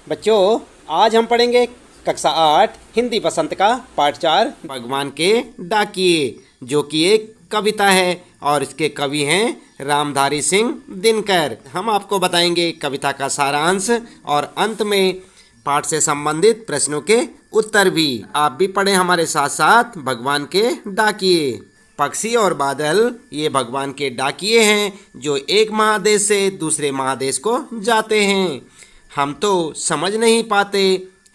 बच्चों, आज हम पढ़ेंगे कक्षा 8 हिंदी बसंत का पाठ 4 भगवान के डाकिए, जो कि एक कविता है और इसके कवि हैं रामधारी सिंह दिनकर। हम आपको बताएंगे कविता का सारांश और अंत में पाठ से संबंधित प्रश्नों के उत्तर भी। आप भी पढ़ें हमारे साथ साथ भगवान के डाकिए। पक्षी और बादल ये भगवान के डाकिए हैं जो एक महादेश से दूसरे महादेश को जाते हैं। हम तो समझ नहीं पाते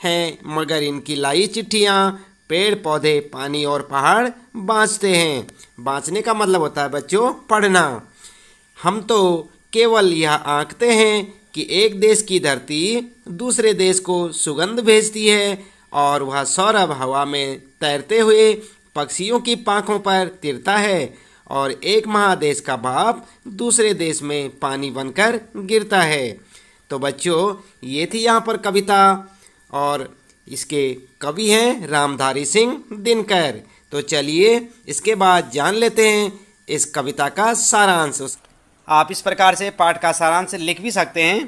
हैं, मगर इनकी लाई चिट्ठियाँ पेड़ पौधे पानी और पहाड़ बाँचते हैं। बाँचने का मतलब होता है बच्चों पढ़ना। हम तो केवल यह आंकते हैं कि एक देश की धरती दूसरे देश को सुगंध भेजती है और वह सौरभ हवा में तैरते हुए पक्षियों की पाँखों पर तिरता है और एक महादेश का भाप दूसरे देश में पानी बनकर गिरता है। तो बच्चों, ये थी यहाँ पर कविता और इसके कवि हैं रामधारी सिंह दिनकर। तो चलिए इसके बाद जान लेते हैं इस कविता का सारांश। आप इस प्रकार से पाठ का सारांश लिख भी सकते हैं।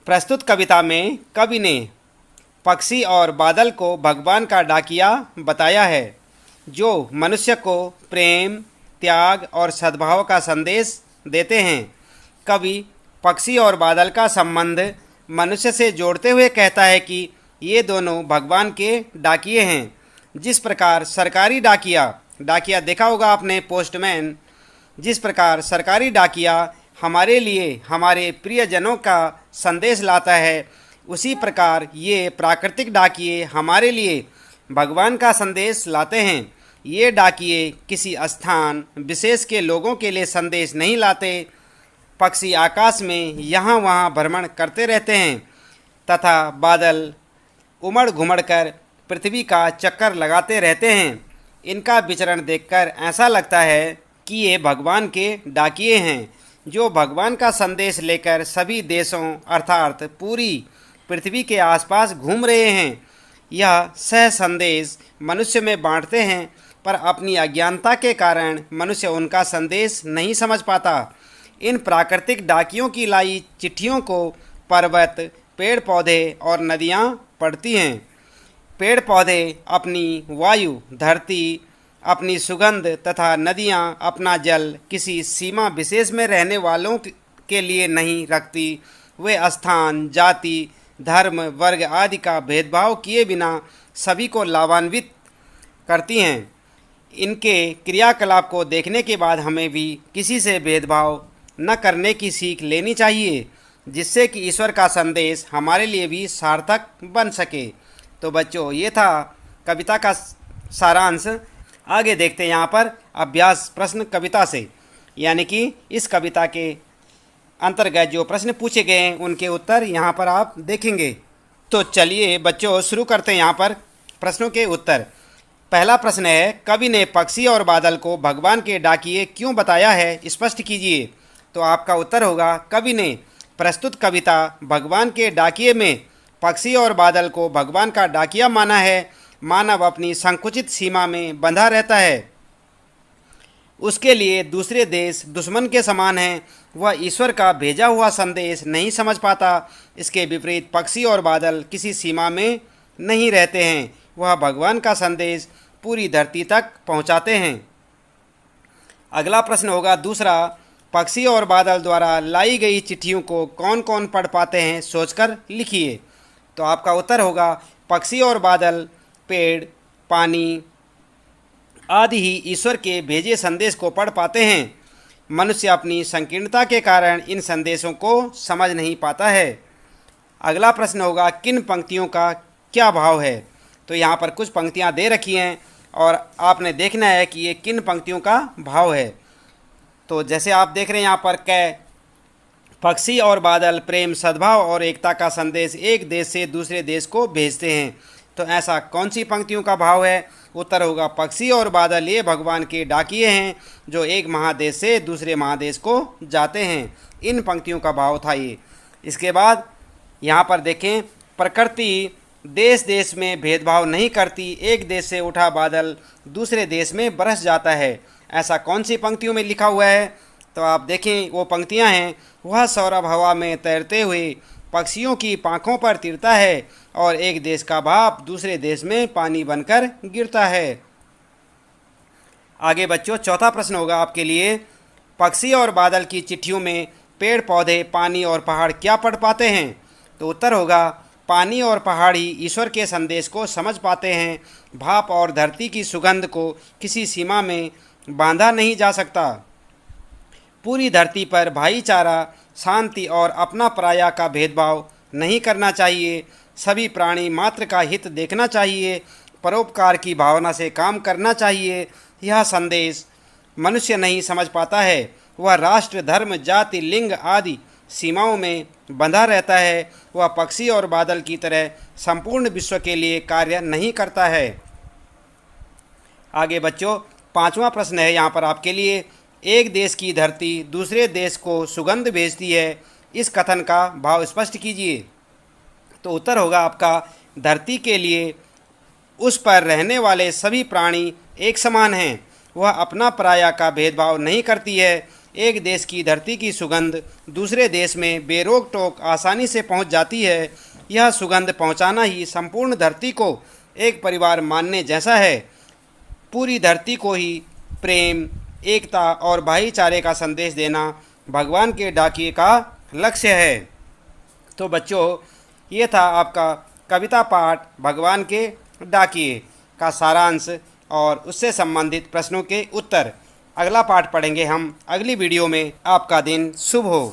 प्रस्तुत कविता में कवि ने पक्षी और बादल को भगवान का डाकिया बताया है, जो मनुष्य को प्रेम, त्याग और सद्भाव का संदेश देते हैं। कवि पक्षी और बादल का संबंध मनुष्य से जोड़ते हुए कहता है कि ये दोनों भगवान के डाकिए हैं। जिस प्रकार सरकारी डाकिया देखा होगा आपने, पोस्टमैन, जिस प्रकार सरकारी डाकिया हमारे लिए हमारे प्रियजनों का संदेश लाता है, उसी प्रकार ये प्राकृतिक डाकिए हमारे लिए भगवान का संदेश लाते हैं। ये डाकिए किसी स्थान विशेष के लोगों के लिए संदेश नहीं लाते। पक्षी आकाश में यहाँ वहाँ भ्रमण करते रहते हैं तथा बादल उमड़ घुमड़ कर पृथ्वी का चक्कर लगाते रहते हैं। इनका विचरण देखकर ऐसा लगता है कि ये भगवान के डाकिए हैं, जो भगवान का संदेश लेकर सभी देशों अर्थात पूरी पृथ्वी के आसपास घूम रहे हैं। यह सह संदेश मनुष्य में बांटते हैं, पर अपनी अज्ञानता के कारण मनुष्य उनका संदेश नहीं समझ पाता। इन प्राकृतिक डाकियों की लाई चिट्ठियों को पर्वत, पेड़ पौधे और नदियाँ पढ़ती हैं। पेड़ पौधे अपनी वायु, धरती अपनी सुगंध तथा नदियाँ अपना जल किसी सीमा विशेष में रहने वालों के लिए नहीं रखती। वे स्थान, जाति, धर्म, वर्ग आदि का भेदभाव किए बिना सभी को लाभान्वित करती हैं। इनके क्रियाकलाप को देखने के बाद हमें भी किसी से भेदभाव न करने की सीख लेनी चाहिए, जिससे कि ईश्वर का संदेश हमारे लिए भी सार्थक बन सके। तो बच्चों, ये था कविता का सारांश। आगे देखते हैं यहाँ पर अभ्यास प्रश्न कविता से, यानी कि इस कविता के अंतर्गत जो प्रश्न पूछे गए हैं उनके उत्तर यहाँ पर आप देखेंगे। तो चलिए बच्चों शुरू करते हैं यहाँ पर प्रश्नों के उत्तर। पहला प्रश्न है, कवि ने पक्षी और बादल को भगवान के डाकिए क्यों बताया है, स्पष्ट कीजिए। तो आपका उत्तर होगा, कवि ने प्रस्तुत कविता भगवान के डाकिए में पक्षी और बादल को भगवान का डाकिया माना है। मानव अपनी संकुचित सीमा में बंधा रहता है, उसके लिए दूसरे देश दुश्मन के समान हैं। वह ईश्वर का भेजा हुआ संदेश नहीं समझ पाता। इसके विपरीत पक्षी और बादल किसी सीमा में नहीं रहते हैं, वह भगवान का संदेश पूरी धरती तक पहुंचाते हैं। अगला प्रश्न होगा दूसरा, पक्षी और बादल द्वारा लाई गई चिट्ठियों को कौन कौन पढ़ पाते हैं, सोचकर लिखिए। तो आपका उत्तर होगा, पक्षी और बादल पेड़, पानी आदि ही ईश्वर के भेजे संदेश को पढ़ पाते हैं। मनुष्य अपनी संकीर्णता के कारण इन संदेशों को समझ नहीं पाता है। अगला प्रश्न होगा, किन पंक्तियों का क्या भाव है। तो यहाँ पर कुछ पंक्तियाँ दे रखी हैं और आपने देखना है कि ये किन पंक्तियों का भाव है। तो जैसे आप देख रहे हैं यहाँ पर, पक्षी और बादल प्रेम, सद्भाव और एकता का संदेश एक देश से दूसरे देश को भेजते हैं। तो ऐसा कौन सी पंक्तियों का भाव है। उत्तर होगा, पक्षी और बादल ये भगवान के डाकिए हैं जो एक महादेश से दूसरे महादेश को जाते हैं। इन पंक्तियों का भाव था ये। इसके बाद यहाँ पर देखें, प्रकृति देश देश में भेदभाव नहीं करती। एक देश से उठा बादल दूसरे देश में बरस जाता है। ऐसा कौन सी पंक्तियों में लिखा हुआ है। तो आप देखें वो पंक्तियाँ हैं, वह सौरभ हवा में तैरते हुए पक्षियों की पाँखों पर तिरता है और एक देश का भाप दूसरे देश में पानी बनकर गिरता है। आगे बच्चों चौथा प्रश्न होगा आपके लिए, पक्षी और बादल की चिट्ठियों में पेड़ पौधे पानी और पहाड़ क्या पढ़ पाते हैं? तो उत्तर होगा पानी और पहाड़ ही ईश्वर के संदेश को समझ पाते हैं। भाप और धरती की सुगंध को किसी सीमा में बांधा नहीं जा सकता। पूरी धरती पर भाईचारा, शांति और अपना पराया का भेदभाव नहीं करना चाहिए। सभी प्राणी मात्र का हित देखना चाहिए। परोपकार की भावना से काम करना चाहिए। यह संदेश मनुष्य नहीं समझ पाता है। वह राष्ट्र, धर्म, जाति, लिंग आदि सीमाओं में बंधा रहता है। वह पक्षी और बादल की तरह संपूर्ण विश्व के लिए कार्य नहीं करता है। आगे बच्चों पांचवा प्रश्न है यहाँ पर आपके लिए, एक देश की धरती दूसरे देश को सुगंध भेजती है, इस कथन का भाव स्पष्ट कीजिए। तो उत्तर होगा आपका, धरती के लिए उस पर रहने वाले सभी प्राणी एक समान हैं। वह अपना पराया का भेदभाव नहीं करती है। एक देश की धरती की सुगंध दूसरे देश में बेरोक टोक आसानी से पहुंच जाती है। यह सुगंध पहुंचाना ही संपूर्ण धरती को एक परिवार मानने जैसा है। पूरी धरती को ही प्रेम, एकता और भाईचारे का संदेश देना भगवान के डाकिए का लक्ष्य है। तो बच्चों ये था आपका कविता पाठ भगवान के डाकिए का सारांश और उससे संबंधित प्रश्नों के उत्तर। अगला पाठ पढ़ेंगे हम अगली वीडियो में। आपका दिन शुभ हो।